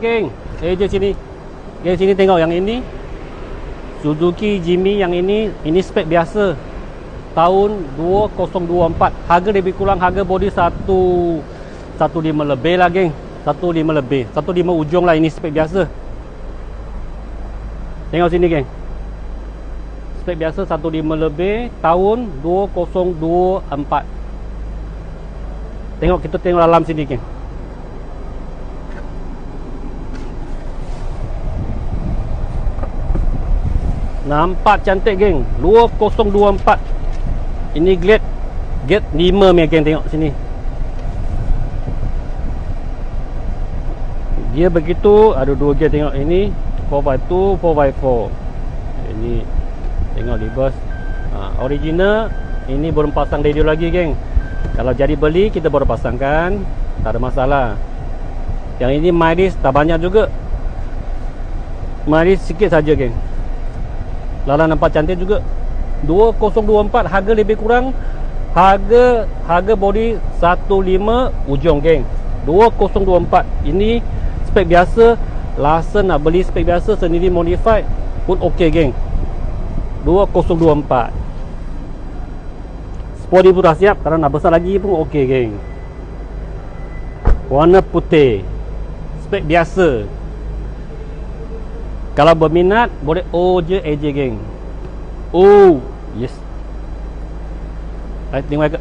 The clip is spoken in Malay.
Geng, je sini. Geng sini tengok yang ini. Suzuki Jimny yang ini spek biasa. Tahun 2024. Harga lebih kurang harga body 1.5 lebih lah geng. 1.5 lebih. 1.5 ujung lah, ini spek biasa. Tengok sini geng. Spek biasa 1.5 lebih tahun 2024. Tengok, kita tengok dalam sini geng. Nampak cantik geng. 2024. Ini gate 5 ni geng, tengok sini. Dia begitu, ada dua gear tengok ini 4x2, 4x4. Ini tengok libas. Original. Ini belum pasang radio lagi geng. Kalau jadi beli kita baru pasangkan, tak ada masalah. Yang ini mileage tak banyak juga. Mileage sikit saja geng. Lalang nampak cantik juga. 2024, harga lebih kurang harga body 1.5 ujung geng. 2024. Ini spek biasa. Lasen nak beli spek biasa sendiri modified pun okey geng. 2024. Spori pun dah siap. Kalau nak besar lagi pun okey geng. Warna putih. Spek biasa. Kalau berminat boleh je AJ geng. Oh, yes. Tengok